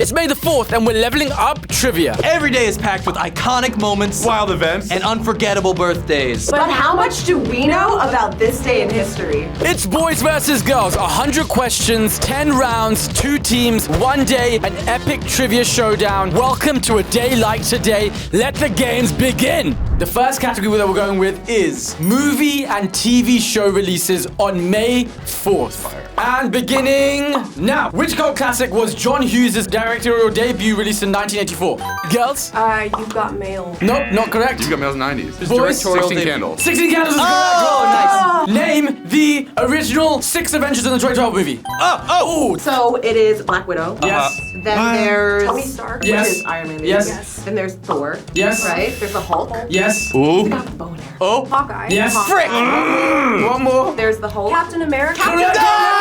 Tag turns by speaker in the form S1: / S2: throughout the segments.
S1: It's May the 4th and we're leveling up trivia.
S2: Every day is packed with iconic moments,
S3: Wild events.
S2: and unforgettable birthdays.
S4: But how much do we know about this day in history?
S1: It's boys versus girls, 100 questions, 10 rounds, 2 teams, 1 day, an epic trivia showdown. Welcome to a day like today. Let the games begin. The first category that we're going with is movie and TV show releases on May 4th. And beginning now. Which cult classic was John Hughes' directorial debut released in 1984? Girls?
S4: You've got mail.
S1: Nope, not correct.
S3: You got Mail's 90s.
S1: Boys?
S3: 16 Candles.
S1: 16 Candles is correct.
S2: Oh,
S1: nice. Name the original 6 Avengers in the 2012 movie.
S2: Oh!
S4: So it is Black Widow.
S1: Yes.
S4: Then there's
S5: Tony Stark.
S1: Yes.
S4: Which is Iron Man.
S1: Yes.
S4: Then there's Thor.
S1: Yes.
S4: Right? There's the Hulk.
S1: Yes.
S3: Ooh.
S4: Bow and arrow.
S2: Oh!
S5: Hawkeye.
S1: Yes.
S2: Frick!
S1: One more.
S4: There's the Hulk.
S5: Captain America.
S1: Correct.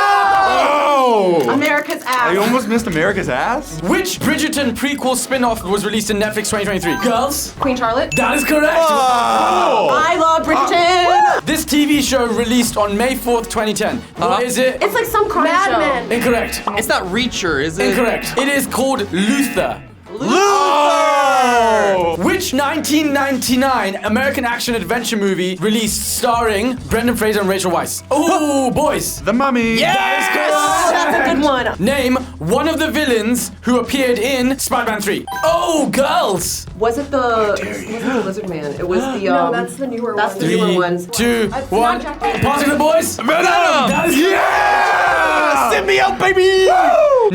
S3: Oh!
S4: America's ass.
S3: You almost missed America's ass?
S1: Which Bridgerton prequel spin-off was released in Netflix 2023? Girls?
S4: Queen Charlotte.
S1: That is correct.
S3: Oh!
S4: I love Bridgerton.
S1: This TV show released on May 4th, 2010. What is it?
S4: It's like some crime
S5: Mad
S4: show.
S5: Men.
S1: Incorrect.
S2: It's not Reacher, is it?
S1: Incorrect. It is called Luther.
S3: Oh!
S1: Which 1999 American action-adventure movie released starring Brendan Fraser and Rachel Weisz? Oh, boys.
S3: The Mummy.
S1: That is
S4: Oh, that's a good one.
S1: Name one of the villains who appeared in Spider-Man 3. Oh, girls.
S4: Was it the Lizard Man? It was the
S5: No, that's the newer
S4: That's
S5: one.
S4: the newer ones.
S1: 2,
S4: Not
S1: 1.
S4: Jack Black.
S1: Passing the boys. That is
S3: Yeah!
S2: Symbiote, baby!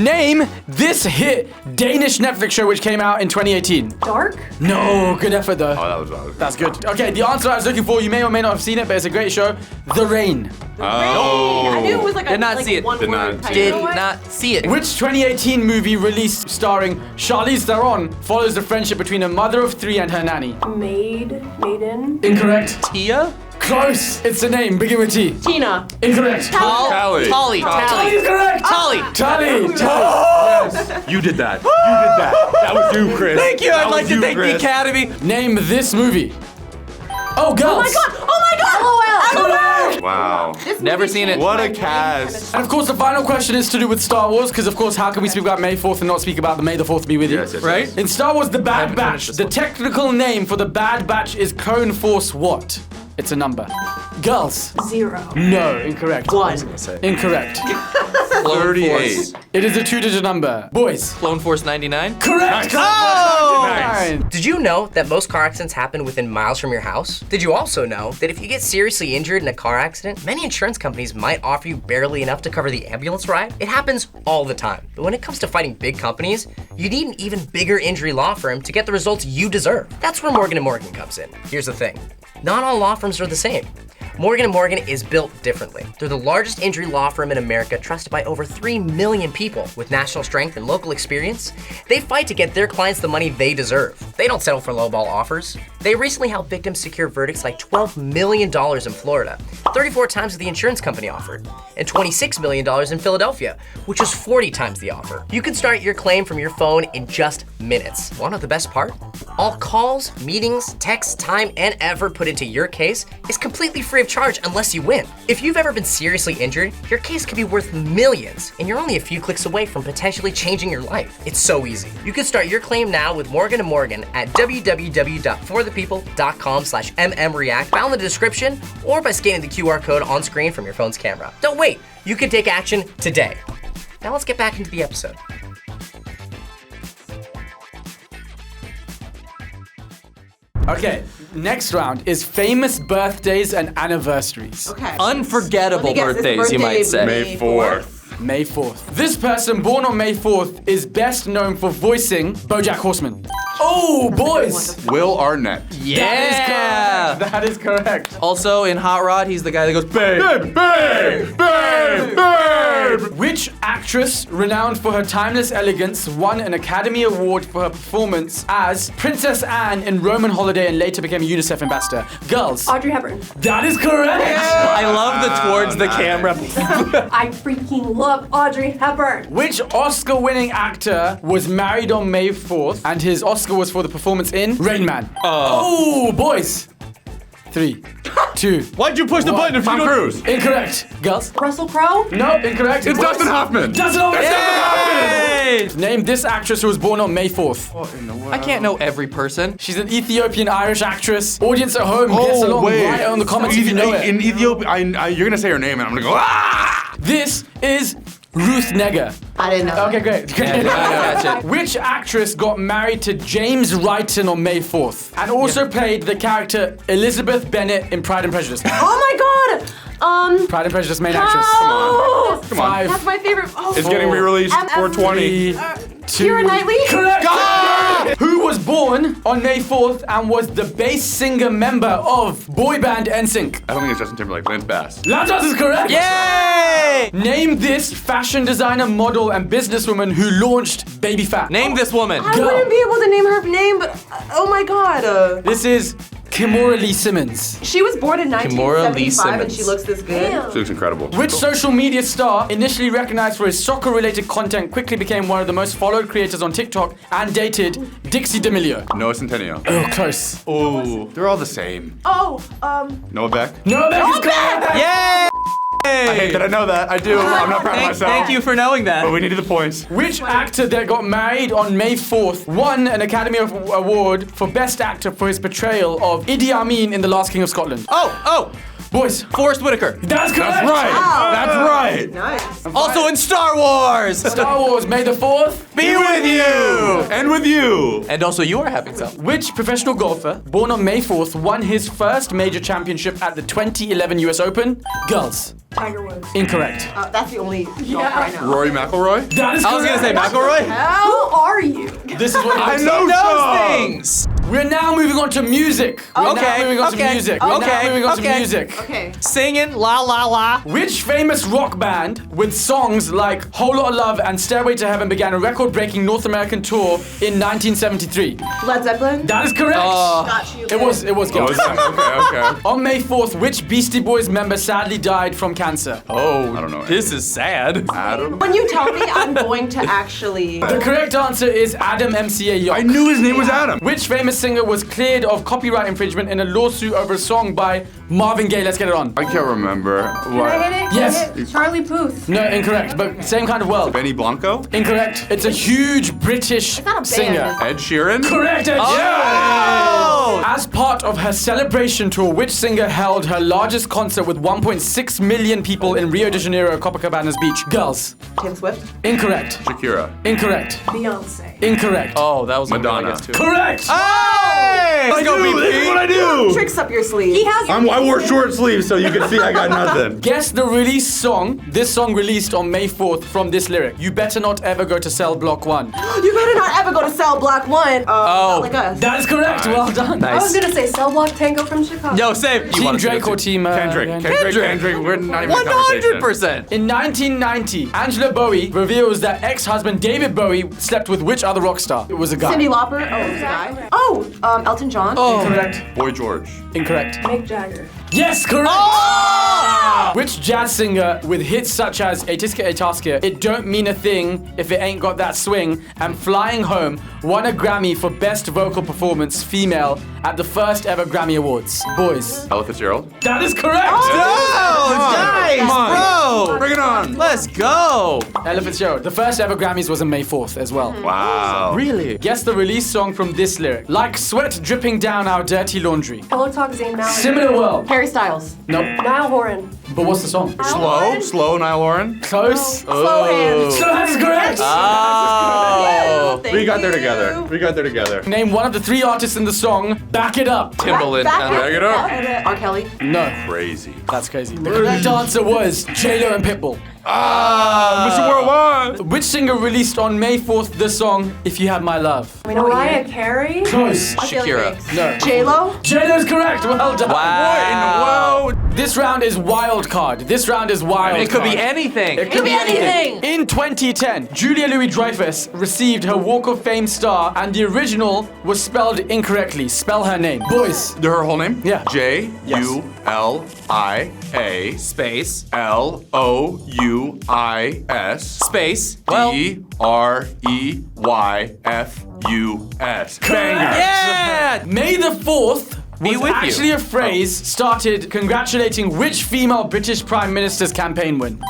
S1: Name this hit Danish Netflix show which came out in 2018.
S5: Dark.
S1: No, good effort though.
S3: Oh, that was
S1: That's good. Okay, the answer I was looking for, you may or may not have seen it, but it's a great show. The Rain.
S3: Oh.
S4: I knew it was like a
S2: Did not
S4: like
S2: see it.
S4: one
S3: Did
S4: word
S3: not.
S4: type.
S2: Did
S5: what?
S2: not see it.
S1: Which 2018 movie released starring Charlize Theron follows the friendship between a mother of 3 and her nanny?
S5: Maiden.
S1: Incorrect.
S2: Tia?
S1: Close. It's a name. Begin with T.
S4: Tina.
S1: Incorrect.
S3: Tally.
S2: Tally.
S1: Tally is correct.
S2: Tally.
S1: Tally.
S3: You did that. You did that. That was you, Chris.
S2: Thank you.
S3: That
S2: I'd like
S3: was
S2: to
S3: you,
S2: thank the
S3: Chris.
S2: Academy.
S1: Name this movie. Oh, girls.
S4: Oh my god! Oh my god!
S1: Correct.
S3: Wow.
S4: This
S2: Never
S4: movie
S2: seen it.
S4: changed
S3: What
S4: my
S3: a
S4: brain
S3: cast.
S1: And of course, the final question is to do with Star Wars, because of course, how can we speak about May 4th and not speak about the May the 4th be with you?
S3: Yes, yes,
S2: Right?
S3: yes.
S1: In Star Wars, the Bad
S2: haven't
S1: Batch,
S2: finished this
S1: the
S2: one.
S1: technical name for the Bad Batch is Clone Force what? It's a number. Girls.
S5: 0.
S1: No, incorrect.
S4: One.
S1: Incorrect.
S3: 38.
S1: It is a 2-digit number. Boys.
S2: Clone Force 99.
S1: Correct.
S3: Nice.
S2: Oh!
S3: Nice.
S6: Did you know that most car accidents happen within miles from your house? Did you also know that if you get seriously injured in a car accident, many insurance companies might offer you barely enough to cover the ambulance ride? It happens all the time. But when it comes to fighting big companies, you need an even bigger injury law firm to get the results you deserve. That's where Morgan & Morgan comes in. Here's the thing. Not all law firms are the same. Morgan & Morgan is built differently. They're the largest injury law firm in America, trusted by over 3 million people. With national strength and local experience, they fight to get their clients the money they deserve. They don't settle for lowball offers. They recently helped victims secure verdicts like $12 million in Florida, 34 times what the insurance company offered, and $26 million in Philadelphia, which was 40 times the offer. You can start your claim from your phone in just minutes. Want to know the best part? All calls, meetings, texts, time, and effort put into your case is completely free of charge unless you win. If you've ever been seriously injured, your case could be worth millions, and you're only a few clicks away from potentially changing your life. It's so easy. You can start your claim now with Morgan & Morgan at www.forthepeople.com/mmreact, found in the description, or by scanning the QR code on screen from your phone's camera. Don't wait, you can take action today. Now let's get back into the episode.
S1: Okay, next round is famous birthdays and anniversaries.
S4: Okay.
S2: Unforgettable
S4: Let me guess, this
S2: birthdays, you
S4: birthday
S2: might
S4: is
S2: say.
S3: May 4th.
S1: May 4th. This person born on May 4th is best known for voicing BoJack Horseman. Oh, boys!
S3: Will Arnett.
S2: Yeah!
S1: That is correct.
S2: Also, in Hot Rod, he's the guy that goes, babe!
S3: Babe! Babe! Babe!
S1: Which actress, renowned for her timeless elegance, won an Academy Award for her performance as Princess Anne in Roman Holiday and later became a UNICEF ambassador? Girls.
S5: Audrey Hepburn.
S1: That is correct!
S2: I love the towards the
S3: nice.
S2: camera.
S5: I freaking love Audrey Hepburn.
S1: Which Oscar-winning actor was married on May 4th and his Oscar was for the performance in Rain Man? Oh, boys. 3, 2.
S3: Why'd you push the button if Tom Cruise?
S1: Incorrect. Girls?
S5: Russell Crowe?
S1: No, incorrect.
S3: It's Dustin Hoffman.
S1: Dustin Hoffman.
S2: Hey!
S1: Name this actress who was born on May 4th.
S2: I can't know every person.
S1: She's an Ethiopian-Irish actress. Audience at home, guess along. Write on the comments if you know it.
S3: In Ethiopia, you're gonna say her name and I'm gonna go, ah!
S1: This is Ruth Negga.
S4: I didn't know.
S1: Okay, great.
S2: Gotcha.
S1: Which actress got married to James Wrighton on May 4th and also played the character Elizabeth Bennet in Pride and Prejudice?
S4: Oh my god!
S1: Pride and Prejudice main actress.
S4: Oh!
S3: Come on.
S4: That's my favorite. Oh,
S3: It's getting re-released 420.
S1: 2.
S4: Keira Knightley?
S1: Correct! Who was born on May 4th and was the bass singer member of boy band NSYNC?
S3: I don't think it's Justin Timberlake. Lance Bass.
S1: Lantos is correct!
S2: Yay!
S1: Name this fashion designer, model, and businesswoman who launched Baby Fat.
S2: Name this woman.
S4: I wouldn't be able to name her name, but oh my god.
S1: This is Kimora Lee Simmons.
S4: She was born in
S2: Kimora Lee
S4: 1975 and she
S2: Simmons.
S4: looks this good.
S3: She looks incredible.
S1: Which social media star, initially recognized for his soccer-related content, quickly became one of the most followed creators on TikTok and dated Dixie D'Amelio?
S3: Noah Centineo.
S1: Oh, close.
S3: Oh, they're all the same.
S4: Oh,
S3: Noah Beck.
S1: No, Beck is correct!
S2: Yay!
S3: I hate that I know that. I do. I'm not proud of myself.
S2: Thank you for knowing
S3: But
S2: that.
S3: we needed the points.
S1: Which actor that got married on May 4th won an Academy Award for Best Actor for his portrayal of Idi Amin in The Last King of Scotland?
S2: Oh,
S1: Boys,
S2: Forrest Whitaker.
S1: that's correct!
S3: That's right. That's right.
S4: nice.
S2: Also in Star Wars.
S1: Star Wars, May the 4th.
S2: Be with you.
S3: And with you.
S2: And also you are having some.
S1: Which professional golfer, born on May 4th, won his first major championship at the 2011 US Open? Girls.
S5: Tiger Woods.
S1: Incorrect.
S4: That's the only golfer I know.
S3: Rory McIlroy.
S1: That is correct.
S2: I was gonna say McElroy.
S5: Who are you?
S1: This is what it
S3: I
S1: looks
S3: know
S1: like.
S3: some.
S2: Things.
S1: We're now moving on to music. We're now moving on to music. We're now moving on to music.
S4: Okay.
S2: Singing la la la.
S1: Which famous rock band with songs like Whole Lotta Love and Stairway to Heaven began a record-breaking North American tour in 1973?
S4: Led Zeppelin?
S1: That is correct.
S4: Got you.
S1: It was girls.
S3: Okay.
S1: On May 4th, which Beastie Boys member sadly died from cancer?
S2: Oh,
S3: I don't know.
S2: this is sad.
S3: Adam.
S4: When you tell me, I'm going to actually.
S1: The correct answer is Adam MCA Young.
S3: I knew his name was Adam.
S1: Which famous singer was cleared of copyright infringement in a lawsuit over a song by Marvin Gaye? Let's get it on.
S3: I can't remember.
S5: Can I hit it?
S1: Yes.
S5: Can I hit it? Charlie Puth.
S1: No, incorrect, but same kind of world.
S3: Benny Blanco.
S1: Incorrect. It's a huge British
S4: not a band,
S1: singer.
S4: is
S3: Ed Sheeran.
S1: Correct, Ed Sheeran. As part of her celebration tour, which singer held her largest concert with 1.6 million people in Rio de Janeiro, Copacabanas Beach? Girls.
S4: Taylor Swift?
S1: Incorrect.
S3: Shakira.
S1: Incorrect.
S5: Beyonce.
S1: Incorrect.
S2: Oh, that was
S3: Madonna.
S2: I guess, too.
S1: Correct.
S2: Hey! Let's go,
S3: This is what I
S2: BP.
S3: do.
S4: Tricks up your sleeve.
S5: He has.
S3: I wore short sleeves so you can see I got nothing.
S1: Guess the release song. This song released on May 4th from this lyric. You better not ever go to Cell Block 1.
S4: You better not ever go to Cell Block 1. Not like us.
S1: That is correct. Well done.
S5: I was gonna say Cell Block Tango from Chicago.
S2: Yo, save.
S1: Team Drake or Team
S3: Kendrick.
S1: yeah.
S3: Kendrick. We're not even in conversation.
S2: 100%.
S1: In 1990, Angela Bowie reveals that ex-husband David Bowie slept with which other rock star? It was a guy.
S4: Cyndi Lauper? Oh, it's a guy. Oh, Elton John?
S1: Incorrect.
S3: Boy George.
S1: Incorrect.
S5: Mick Jagger.
S1: Yes, correct.
S2: Oh!
S1: Which jazz singer with hits such as Atiska Ataska, It Don't Mean a Thing If It Ain't Got That Swing, and Flying Home won a Grammy for Best Vocal Performance Female at the first ever Grammy Awards? Boys.
S3: Ella Fitzgerald.
S1: That is correct.
S2: Oh, nice,
S3: Come on.
S2: bro.
S3: Bring it on.
S2: Let's go.
S1: Ella Fitzgerald. The first ever Grammys was on May 4th as well.
S3: Wow.
S2: Really?
S1: Guess the release song from this lyric. Like sweat dripping down our dirty laundry.
S5: Pillow Talk Zayn Malik.
S1: Similar world.
S4: Harry Styles.
S1: Nope.
S5: Niall Horan.
S1: But what's the song?
S3: Slow, Niall Horan.
S1: Close.
S4: Slow hands.
S1: So that's correct.
S2: Oh.
S3: We got there together. We got there together.
S1: Name one of the three artists in the song. Back it up.
S2: Timbaland.
S3: Back it up.
S4: R. Kelly.
S1: No.
S3: Crazy.
S1: That's crazy. The correct answer was J-Lo and Pitbull.
S3: Mr. Worldwide.
S1: Which singer released on May 4th the song If You Had My Love?
S5: Mariah Carey.
S1: Close.
S2: Shakira.
S1: No.
S4: J-Lo.
S1: J-Lo's correct. Well done.
S2: Wow.
S1: This round is wild card. This round is wild
S2: It could be
S1: card.
S2: anything.
S1: It could be anything. In 2010, Julia Louis-Dreyfus received her Walk of Fame star, and the original was spelled incorrectly. Spell her name. Boys.
S3: Her whole name?
S1: Yeah.
S3: Julia
S2: Space.
S3: Louis
S2: Space. Well.
S3: Dreyfus. Bangers.
S2: Yeah.
S1: May the 4th
S2: Be
S1: was
S2: with
S1: actually
S2: you.
S1: a phrase started congratulating which female British Prime Minister's campaign win?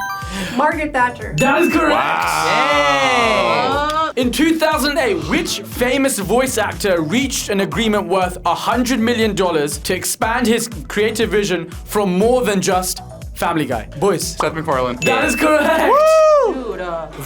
S5: Margaret Thatcher.
S1: That is correct.
S2: Wow.
S1: In 2008, which famous voice actor reached an agreement worth $100 million to expand his creative vision from more than just Family Guy? Boys.
S3: Seth MacFarlane.
S1: That is correct.
S4: Dude,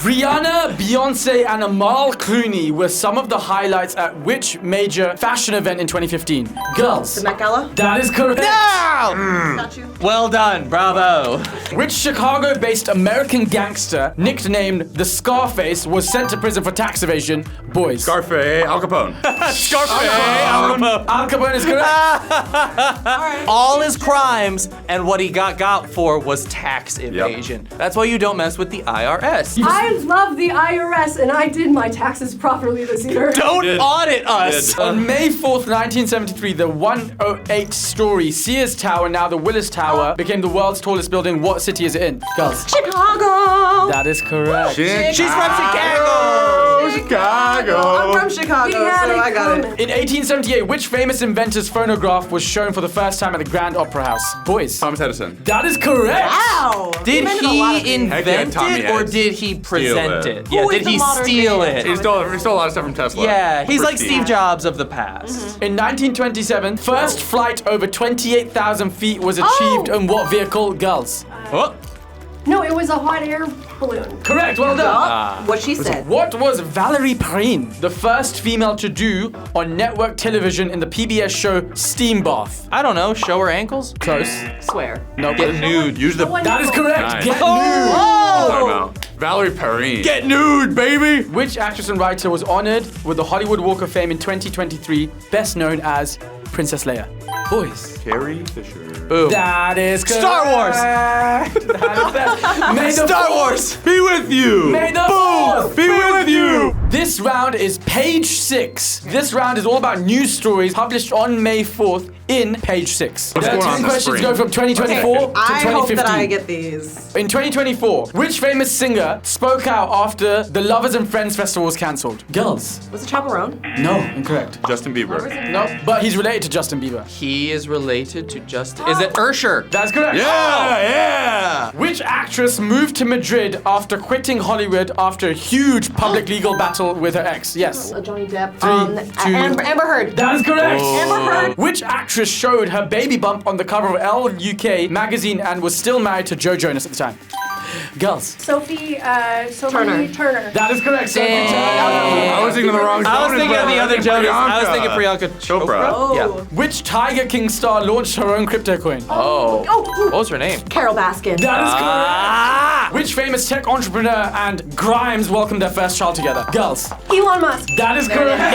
S1: Rihanna, Beyonce, and Amal Clooney were some of the highlights at which major fashion event in 2015? Girls.
S4: the Met Gala?
S1: That is correct.
S4: Statue?
S2: Well done. Bravo.
S1: Which Chicago-based American gangster, nicknamed the Scarface, was sent to prison for tax evasion? Boys.
S3: Scarface, Al Capone.
S1: Al Capone is correct.
S2: All his crimes and what he got for was tax evasion. That's why you don't mess with the IRS.
S5: I love the IRS, and I did my taxes properly this year.
S2: Don't
S3: Did.
S2: audit us.
S1: On May 4th, 1973, the 108-story Sears Tower, now the Willis Tower, became the world's tallest building. What city is it in? Girls.
S4: Chicago!
S1: That is correct.
S2: She's from Chicago.
S3: Chicago.
S4: I'm from Chicago,
S5: We
S4: so
S5: had
S4: I got it.
S5: comment.
S1: In 1878, which famous inventor's phonograph was shown for the first time at the Grand Opera House? Boys.
S3: Thomas Edison.
S1: That is correct.
S4: Wow!
S2: Did
S4: invented a lot of
S2: he
S4: things.
S3: Heck yeah,
S2: invent
S3: Tommy
S2: it or
S3: Heads.
S2: did he present
S3: it.
S2: it?
S4: Who
S2: Yeah,
S4: is
S2: did
S4: the
S2: he
S4: modern
S2: steal
S4: day
S2: it?
S3: He stole a lot of stuff from Tesla.
S2: Yeah, he's like
S3: Prestige.
S2: Steve Jobs of the past.
S1: In 1927, first flight over 28,000 feet was achieved in what vehicle? Girls.
S2: Oh,
S5: No, it was a hot air balloon.
S1: Correct, well done.
S4: What she said.
S1: What was Valerie Perrine the first female to do on network television in the PBS show Steam Bath?
S2: I don't know, show her ankles?
S1: Close.
S4: Swear.
S1: No,
S2: Get nude.
S3: Use the.
S5: What
S1: that is
S5: nipple?
S1: correct.
S3: Nice.
S1: Get
S3: Talking
S2: Oh!
S3: about Valerie Perrine.
S2: Get nude, baby!
S1: Which actress and writer was honored with the Hollywood Walk of Fame in 2023, best known as Princess Leia? Boys.
S3: Carrie Fisher.
S2: Boom.
S1: That is correct.
S2: Star Wars.
S1: That is that. May the
S2: Star
S1: Fourth
S2: Wars!
S3: Be with you.
S1: May the Fourth
S3: Be with you.
S1: This round is page 6. This round is all about news stories published on May 4th in page 6.
S3: What's
S1: The
S3: going on
S1: 10
S3: on the
S1: questions
S3: screen?
S1: go from 2024 to
S4: I hope
S1: 2015.
S4: that I get these.
S1: In 2024, which famous singer spoke out after the Lovers and Friends Festival was cancelled? Girls.
S4: Was it Chaperone?
S1: No, incorrect.
S3: Justin Bieber.
S1: No, but he's related to Justin Bieber.
S2: He is related to Justin. Is it Ursher?
S1: That's correct.
S3: Yeah.
S1: Which actress moved to Madrid after quitting Hollywood after a huge public legal battle with her ex? Yes.
S4: Johnny Depp.
S1: 3, 2.
S4: Amber Heard.
S1: That is correct.
S4: Amber Heard.
S1: Which actress showed her baby bump on the cover of Elle UK magazine and was still married to Joe Jonas at the time? Girls.
S5: Sophie
S4: Turner.
S5: Turner.
S1: That is correct. Sophie
S2: Damn.
S1: Turner.
S3: I was thinking of the wrong.
S2: I was thinking of the other Jonas. I was thinking
S3: Priyanka.
S2: Priyanka
S3: Chopra.
S4: Oh.
S2: Yeah.
S1: Which Tiger King star launched her own crypto coin?
S2: Oh.
S4: Oh.
S2: What was her name?
S4: Carol Baskin.
S1: That is correct.
S2: Ah!
S1: Which famous tech entrepreneur and Grimes welcomed their first child together? Girls.
S5: Elon Musk.
S1: That is correct.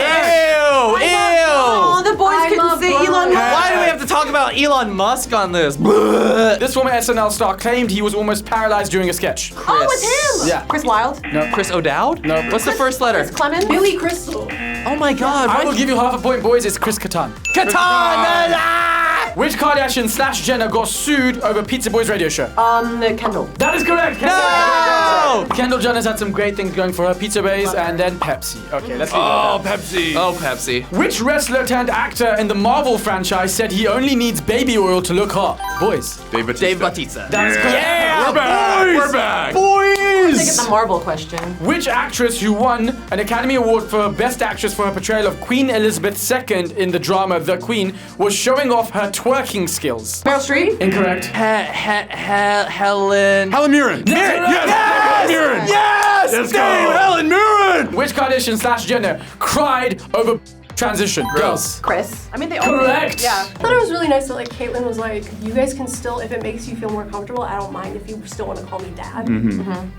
S4: Oh,
S2: Ew!
S4: the boys
S5: I
S4: couldn't
S5: love
S4: say
S5: Elon
S4: Elon Musk.
S2: Why do we have to talk about Elon Musk on this?
S1: This former SNL star claimed he was almost paralyzed during a sketch.
S4: Oh, it's him.
S1: Yeah.
S4: Chris Wilde.
S2: Chris O'Dowd?
S1: No.
S2: What's the first letter?
S4: Chris Clemens.
S5: Billy Crystal.
S2: Oh my God!
S1: I will give you half a point, boys. It's Chris Kattan.
S2: Katana!
S1: Which Kardashian / Jenner got sued over Pizza Boy's radio show?
S4: Kendall.
S1: That is correct.
S2: No!
S1: Kendall Jenner's had some great things going for her. Pizza Boys and then Pepsi. Okay, let's leave it at that.
S3: Pepsi.
S2: Oh, Pepsi.
S1: Which wrestler turned actor in the Marvel franchise said he only needs baby oil to look hot? Boys.
S3: Dave Bautista.
S2: Dave Bautista.
S1: That is correct.
S2: Yeah,
S3: We're back.
S2: boys!
S3: We're back.
S4: Take
S2: Boys!
S4: the Marvel question.
S1: Which actress who won an Academy Award for Best Actress for her portrayal of Queen Elizabeth II in the drama The Queen was showing off her twerking skills?
S4: Meryl Streep.
S1: Incorrect.
S2: Helen.
S3: Helen Mirren.
S1: Yes!
S3: Helen Mirren.
S2: Yes!
S3: Let's
S2: Dave
S3: go.
S2: Helen Mirren!
S1: Which Kardashian / Jenner cried over transition? Girls.
S4: Chris. I mean, they all.
S1: Correct.
S4: Yeah.
S5: I thought it was really nice that like Caitlyn was like, you guys can still, if it makes you feel more comfortable, I don't mind if you still want to call me dad.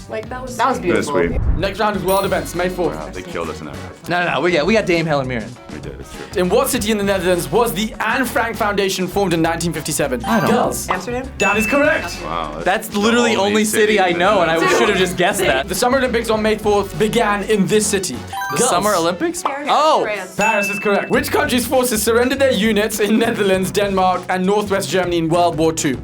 S5: Like that was
S4: beautiful.
S3: That's sweet.
S1: Next round is world events, May 4th.
S3: Wow, they killed us in that round.
S2: No, we got Dame Helen Mirren.
S3: We did. It's true.
S1: In what city in the Netherlands was the Anne Frank Foundation formed in 1957?
S2: I don't know.
S1: Girls.
S4: Amsterdam.
S1: That is correct.
S3: Wow.
S2: That's literally the only city I know, and I should have just guessed that.
S1: The Summer Olympics on May 4th began in this city.
S2: The Summer Olympics? Oh!
S5: France.
S1: Paris is correct. Which country's forces surrendered their units in Netherlands, Denmark, and Northwest Germany in World War II?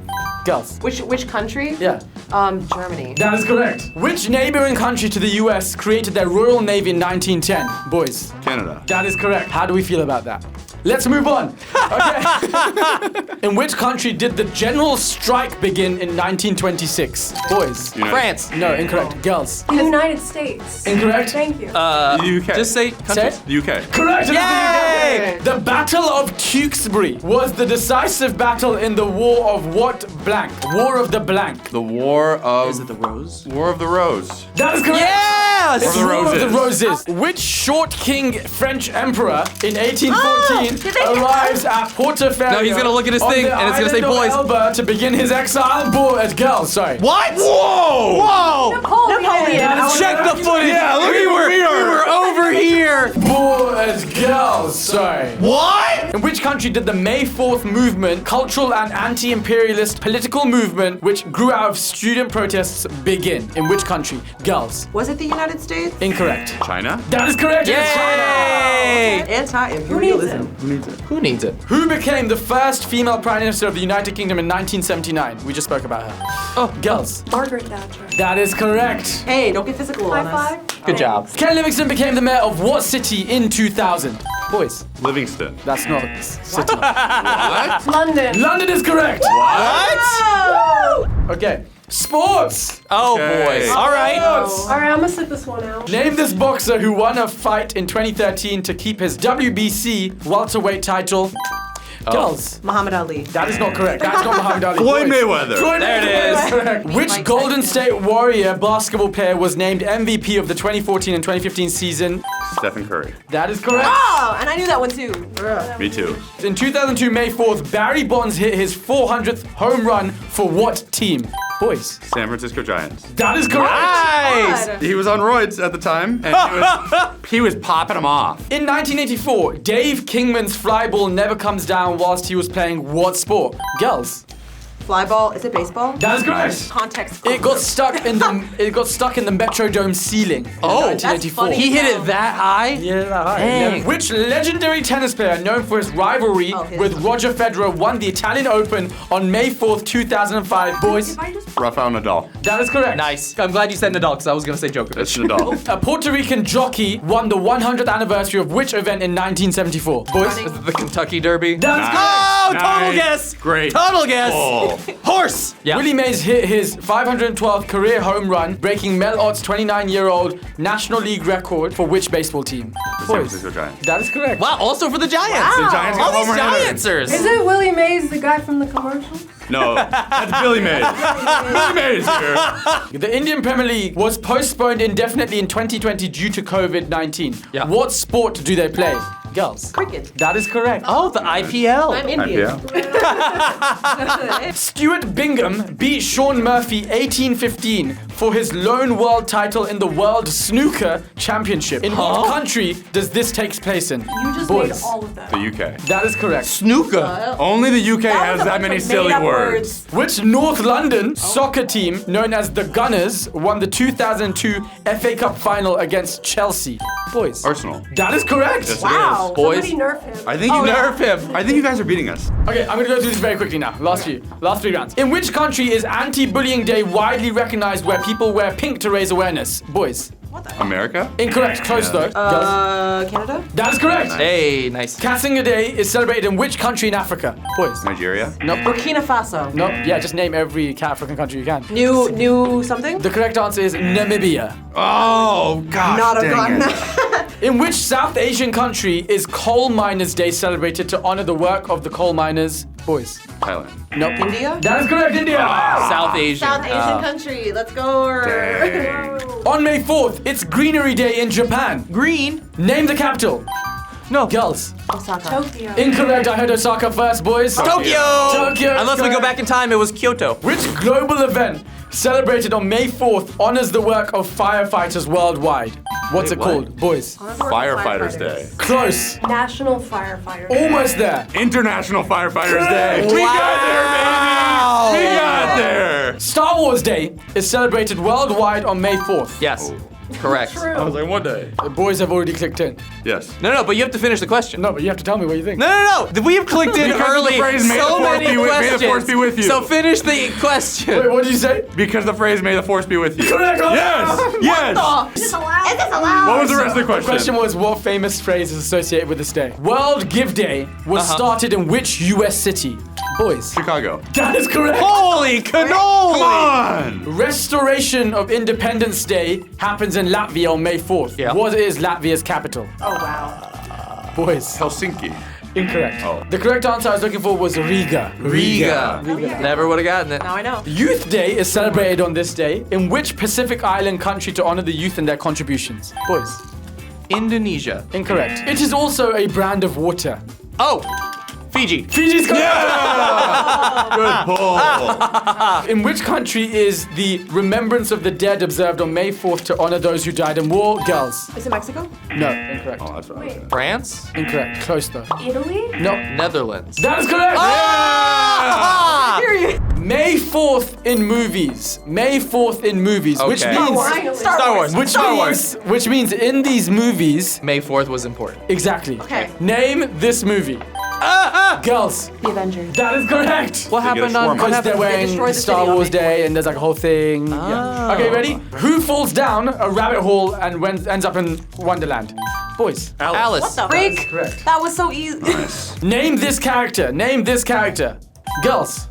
S1: Girls.
S4: Which country?
S1: Yeah.
S4: Germany.
S1: That is correct. Which neighboring country to the US created their Royal Navy in 1910? Boys.
S3: Canada.
S1: That is correct. How do we feel about that? Let's move on. Okay. In which country did the general strike begin in 1926? Boys.
S2: France.
S1: No, incorrect. Girls.
S5: The United States.
S1: Incorrect.
S5: Thank you.
S3: The UK.
S2: Just say
S1: Say
S2: country.
S1: it.
S3: The UK.
S1: Correct.
S2: Yay!
S1: The Battle of Tewkesbury was the decisive battle in the War of what blank? War of the blank.
S3: The War of...
S2: Is it the Rose?
S3: War of the Rose.
S1: That is correct.
S2: Yes!
S1: It's
S3: War of the
S1: War of the Roses. Which short king French emperor in 1814 arrives at Portaferro?
S2: No, he's gonna look at his
S1: on
S2: thing
S1: the
S2: and it's gonna say
S1: island of
S2: boys.
S1: Elba to begin his exile. Girls, sorry.
S2: What? Whoa! Whoa!
S5: Napoleon.
S2: Check the footage.
S3: Yeah, look
S2: we
S3: at where
S2: were,
S3: we are.
S2: we were over here.
S1: Boys, girls, sorry.
S2: What?
S1: In which country did the May 4th movement, cultural and anti-imperialist political movement, which grew out of student protests, begin? In which country? Girls.
S4: Was it the United States?
S1: Incorrect.
S3: China?
S1: That is correct. It's China.
S2: Yay!
S4: Anti-imperialism.
S2: Who needs it?
S1: Who became the first female prime minister of the United Kingdom in 1979? We just spoke about her. Oh, girls.
S5: Margaret Thatcher.
S1: That is correct.
S4: Hey, don't get physical
S5: High
S4: on us.
S5: five.
S2: Good job.
S1: Ken Livingstone became the mayor of what city in 2000? Boys.
S3: Livingston.
S1: That's not city.
S5: London.
S1: London is correct.
S2: What?
S1: Okay. Sports.
S2: Oh,
S3: Okay.
S2: boys. All right.
S1: Sports.
S5: All right, I'm gonna sit this one out.
S1: Name this boxer who won a fight in 2013 to keep his WBC welterweight title. Girls.
S4: Muhammad Ali.
S1: That is not correct. That's not Muhammad Ali.
S3: Floyd
S1: Boys.
S3: Mayweather.
S1: Floyd
S2: There it
S1: Mayweather
S2: is.
S1: correct. Which
S4: Mike
S1: Golden
S4: Tyson.
S1: State Warrior basketball player was named MVP of the 2014 and 2015 season?
S3: Stephen Curry.
S1: That is correct.
S4: Oh, and I knew that one too.
S3: Me too.
S1: In 2002, May 4th, Barry Bonds hit his 400th home run for what team? Boys.
S3: San Francisco Giants.
S1: That is correct.
S2: Nice.
S4: God.
S3: He was on roids at the time, and he was popping them off.
S1: In 1984, Dave Kingman's fly ball never comes down whilst he was playing what sport? Girls.
S4: Fly ball. Is it baseball?
S1: That is correct.
S4: Context.
S1: It got stuck in the Metrodome ceiling.
S2: Oh,
S1: in 1984.
S4: that's funny.
S2: He hit it that high?
S1: Yeah, that high.
S2: Dang.
S1: Which legendary tennis player known for his rivalry
S4: Okay.
S1: with Roger Federer won the Italian Open on May 4th, 2005? Boys,
S5: If I just
S3: Rafael Nadal.
S1: that is correct.
S2: Nice. I'm glad you said Nadal because I was gonna say
S3: That's
S2: Djokovic.
S3: Nadal.
S1: A Puerto Rican jockey won the 100th anniversary of which event in 1974? Boys,
S4: Running.
S2: Is it the Kentucky Derby?
S1: that is correct.
S2: Oh, total
S3: Nice.
S2: guess.
S3: Great.
S2: Total guess.
S3: Oh.
S2: Horse. Yeah.
S1: Willie Mays hit his 512th career home run, breaking Mel Ott's 29-year-old National League record for which baseball team?
S3: San
S1: Boys,
S3: Francisco Giants.
S1: that is correct.
S2: Wow. Also for the Giants.
S3: The Giants
S2: All
S3: got
S2: these
S3: home run hitter.
S2: Giantsers.
S5: Isn't Willie Mays the guy from the commercials?
S3: No, that's Billy Mays. Billy Mays here.
S1: The Indian Premier League was postponed indefinitely in 2020 due to COVID-19.
S2: Yeah.
S1: What sport do they play? Girls.
S4: Cricket.
S1: That is correct.
S2: Oh, the IPL.
S4: I'm Indian.
S1: Stuart Bingham beat Sean Murphy 1815 for his lone world title in the World Snooker Championship. In what country does this take place in?
S5: You just
S1: Boys.
S5: made all of that.
S3: The UK.
S1: That is correct.
S2: Snooker.
S3: Only the UK
S4: That was
S3: has
S4: a
S3: that
S4: bunch
S3: many
S4: of
S3: silly
S4: made-up
S3: words.
S1: Which North London soccer team, known as the Gunners, won the 2002 FA Cup final against Chelsea? Boys.
S3: Arsenal.
S1: That is correct.
S3: Yes, it
S4: Wow.
S2: Boys.
S5: Somebody nerf him.
S3: I think you
S2: Nerf him.
S3: I think you guys are beating us.
S1: Okay, I'm gonna go through this very quickly now. Last 3 rounds. In which country is Anti-Bullying Day widely recognized where people wear pink to raise awareness? Boys.
S3: America?
S1: Incorrect. Close though. Girls.
S4: Canada?
S1: That is correct.
S2: Hey, nice.
S1: Kathinger Day is celebrated in which country in Africa? Boys.
S3: Nigeria?
S1: Nope.
S4: Burkina Faso.
S1: Nope. Yeah, just name every African country you can.
S4: New something?
S1: The correct answer is Namibia.
S3: Oh, gosh.
S4: Not a
S3: dang
S4: gun.
S3: it.
S1: In which South Asian country is Coal Miners Day celebrated to honor the work of the coal miners? Boys.
S3: Thailand.
S1: Nope.
S4: India?
S1: That is correct, India.
S2: South Asian.
S4: South Asian country. Let's go.
S3: Dang.
S1: On May 4th, it's Greenery Day in Japan.
S2: Green.
S1: Name the capital.
S2: No.
S1: Girls.
S4: Osaka.
S5: Tokyo.
S1: Incorrect. I heard Osaka first, boys.
S2: Tokyo.
S1: Tokyo.
S2: Unless we go back in time, it was Kyoto.
S1: Which global event celebrated on May 4th honors the work of firefighters worldwide? What's
S3: Wait,
S1: it
S3: what?
S1: called, boys?
S3: Firefighters Day.
S1: Close.
S5: National Firefighter.
S1: Almost there.
S3: International Firefighters Day.
S1: Wow.
S3: We got there, baby. We got there.
S1: Star Wars Day is celebrated worldwide on May 4th.
S2: Yes. Correct.
S5: True.
S3: I was like, one day.
S1: The boys have already clicked in.
S3: Yes.
S2: No, but you have to finish the question.
S1: No, but you have to tell me what you think.
S2: No. We have clicked in
S3: Because
S2: early.
S3: the phrase, "May the
S2: So
S3: force
S2: many
S3: be with- may the
S2: questions.
S3: force be with you."
S2: So finish the question.
S1: Wait, what did you say?
S3: Because the phrase "May the force be with you."
S1: Correct.
S3: Yes. Yes.
S5: Is this allowed?
S3: What was the rest of the
S1: The
S3: question?
S1: question was, what famous phrase is associated with this day? World Give Day was started in which U.S. city? Boys.
S3: Chicago.
S1: That is correct.
S2: Holy cannoli!
S3: Come on.
S1: Restoration of Independence Day happens in Latvia on May 4th.
S2: Yeah.
S1: What is Latvia's capital?
S4: Oh, wow.
S1: Boys.
S3: Helsinki.
S1: Incorrect.
S3: Oh.
S1: The correct answer I was looking for was Riga.
S2: Riga. Never would have gotten it.
S4: Now I know.
S1: Youth Day is celebrated on this day in which Pacific Island country to honor the youth and their contributions? Boys.
S2: Indonesia.
S1: Incorrect. It is also a brand of water.
S2: Oh, Fiji.
S1: Fiji's correct.
S3: Good pull.
S1: In which country is the Remembrance of the Dead observed on May 4th to honor those who died in war? Girls.
S4: Is it Mexico?
S1: No, incorrect.
S3: Oh, that's what I was saying.
S2: France.
S1: Incorrect. Close though.
S5: Italy?
S1: No.
S2: Netherlands.
S1: That is correct.
S2: Ah!
S4: Period.
S1: May 4th in movies. May 4th in movies, which
S2: Okay.
S1: means
S5: Finally.
S2: Star Wars.
S1: which means in these movies
S2: May 4th was important.
S1: exactly.
S4: Okay.
S1: Name this movie. Girls.
S4: The Avengers.
S1: That is correct.
S2: What
S3: They get a
S2: happened on?
S3: shawarma.
S2: What
S1: Because they're
S2: happened?
S1: wearing
S4: destroyed the
S1: Star
S4: city on
S1: Wars
S4: May 4th.
S1: Day and there's like a whole thing. Yeah. Okay, ready? Who falls down a rabbit hole and ends up in Wonderland? Boys.
S2: Alice.
S4: What the
S1: That is
S4: freak?
S1: correct.
S4: That was so easy.
S1: Name this character. Name this character. Girls.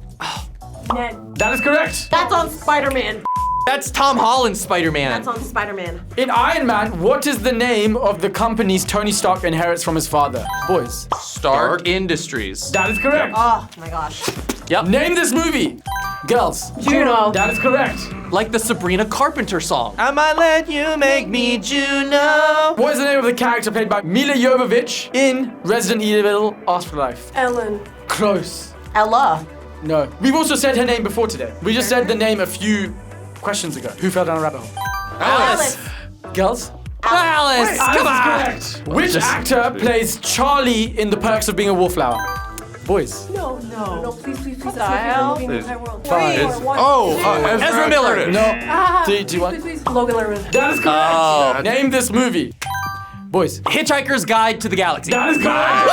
S5: Ned.
S1: That is correct.
S4: That's on Spider-Man.
S2: That's Tom Holland's Spider-Man.
S4: That's on Spider-Man.
S1: In Iron Man, what is the name of the companies Tony Stark inherits from his father? Boys.
S2: Stark Industries.
S1: That is correct.
S4: Oh my gosh.
S2: Yep.
S1: Name this movie. Girls.
S4: Juno.
S1: That is correct.
S2: Like the Sabrina Carpenter song. I might let you make me Juno.
S1: What is the name of the character played by Mila Jovovich in Resident Evil Afterlife?
S5: Ellen.
S1: Close.
S4: Ella.
S1: No. We've also said her name before today. We just said the name a few questions ago. Who fell down a rabbit hole?
S2: Alice.
S1: Girls?
S2: Alice. Come on.
S1: Correct. Which actor plays Charlie in The Perks of Being a Wallflower? Boys.
S5: No,
S4: No.
S5: please, please, please.
S4: the
S5: That's my favorite
S4: hell?
S5: movie in the entire world.
S1: Five.
S5: Four, one,
S3: Oh,
S5: two.
S2: Ezra Miller.
S3: Curtis.
S1: No.
S5: Ah,
S1: Do you
S5: please,
S1: want?
S5: please, please. Logan Lerman.
S1: That is correct.
S2: Oh.
S1: Name this movie. Boys.
S2: Hitchhiker's Guide to the Galaxy.
S1: That is correct.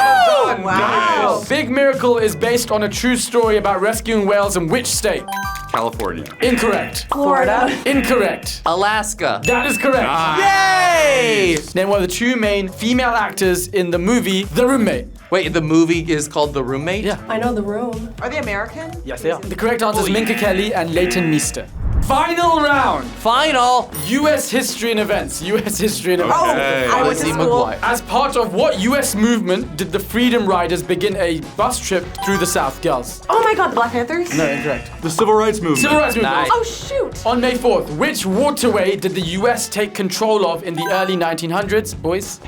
S2: Woo!
S4: Wow.
S1: Big Miracle is based on a true story about rescuing whales in which state?
S3: California.
S1: Incorrect.
S5: Florida.
S1: Incorrect.
S2: Alaska.
S1: That is correct.
S2: Yay!
S1: Name one of the two main female actors in the movie The Roommate.
S2: Wait, the movie is called The Roommate?
S1: Yeah.
S5: I know The Room.
S4: Are they American?
S1: Yes, they are. The correct answer is Minka Kelly and Leighton Meester. Final round.
S2: Final.
S1: U.S. history and events. U.S. history and events.
S4: Oh,
S3: Okay.
S4: I went to
S2: Lizzie
S4: school.
S2: McGuire.
S1: As part of what U.S. movement did the Freedom Riders begin a bus trip through the South? Girls.
S4: Oh my god, the Black Panthers?
S1: No, incorrect.
S3: The Civil Rights Movement.
S1: Civil rights movement.
S2: Nice.
S4: Oh shoot.
S1: On May 4th, which waterway did the U.S. take control of in the early 1900s? Boys?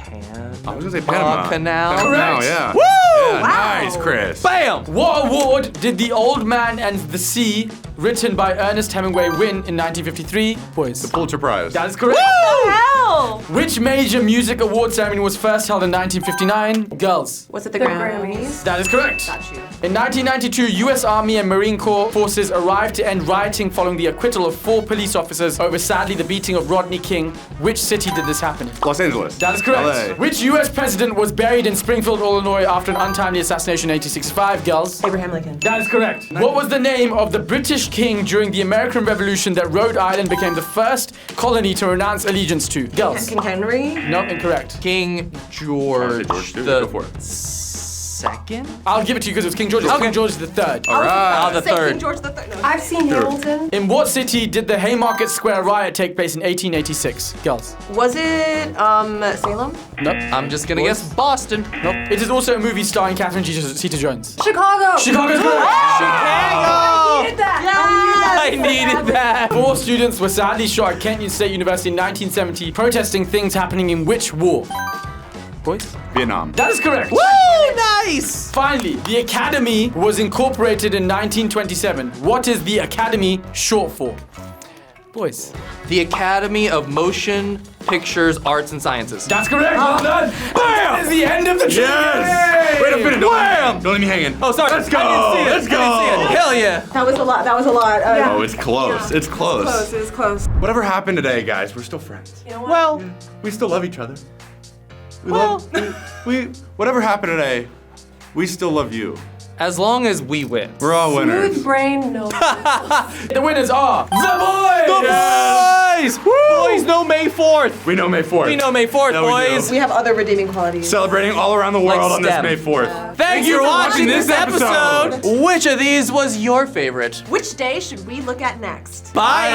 S3: I was gonna say Panama.
S2: Canal.
S3: Canal,
S1: Correct.
S3: yeah.
S2: Woo!
S3: Yeah,
S4: Wow.
S3: nice, Chris.
S2: Bam!
S1: What award did The Old Man and the Sea, written by Ernest Hemingway, win in 1953? Boys.
S3: Pulitzer Prize.
S1: That is correct.
S4: Hell.
S1: Which major music award ceremony was first held in 1959? Girls.
S4: Was it the
S5: The
S4: Grammys?
S5: Grammys.
S1: That is correct.
S4: Got you.
S1: In 1992, U.S. Army and Marine Corps forces arrived to end rioting following the acquittal of 4 police officers over, sadly, the beating of Rodney King. Which city did this happen in?
S3: Los Angeles.
S1: That is correct.
S3: LA.
S1: Which U.S. president was buried in Springfield, Illinois after an untimely assassination in 1865? Girls.
S4: Abraham Lincoln.
S1: That is correct. What was the name of the British king during the American Revolution that Rhode Island became the first colony to renounce allegiance to? Girls.
S4: King Henry?
S1: No, incorrect.
S2: King George
S3: George, dude,
S2: the
S3: go for it.
S2: second?
S1: I'll give it to you because it was King George. It's
S2: Okay.
S1: King George the Third.
S3: All right.
S2: the
S4: Say
S2: third.
S4: King George the Third. No.
S5: I've seen Hamilton.
S1: In what city did the Haymarket Square riot take place in 1886? Girls.
S4: Was it Salem?
S1: Nope.
S2: I'm just gonna guess Boston.
S1: Nope. It is also a movie starring Catherine Zeta-Jones.
S5: Chicago.
S1: Chicago's correct.
S2: Chicago!
S5: I needed that.
S2: I needed that.
S1: 4 students were sadly shot at Kent State University in 1970 protesting things happening in which war? Boys?
S3: Vietnam.
S1: That is correct.
S2: Woo! Nice!
S1: Finally, the Academy was incorporated in 1927. What is the Academy short for? Boys.
S2: The Academy of Motion pictures, arts, and sciences.
S1: That's correct. Well done.
S3: Bam!
S1: That is the end of the trivia.
S3: Yes! Wait a minute. Don't leave me hanging.
S2: Oh, sorry.
S3: Let's go.
S2: I didn't see it.
S3: Let's go.
S2: I didn't see it. Hell yeah.
S4: That was a lot. That was a lot.
S3: Oh, it's close. It's close.
S4: Close. It was close.
S3: Whatever happened today, guys, we're still friends.
S5: You know what?
S2: Well,
S3: We still love each other. We whatever happened today, we still love you.
S2: as long as we win.
S3: We're all winners.
S5: Smooth brain, no.
S1: The winners are the boys.
S2: The boys! Boys know May 4th.
S3: We know May 4th.
S2: We know May 4th,
S3: Yeah, we do.
S2: boys.
S4: We have other redeeming qualities.
S3: Celebrating all around the world on this
S2: STEM.
S3: May 4th.
S2: Thank you for watching this episode. Which of these was your favorite?
S4: Which day should we look at next?
S2: Bye.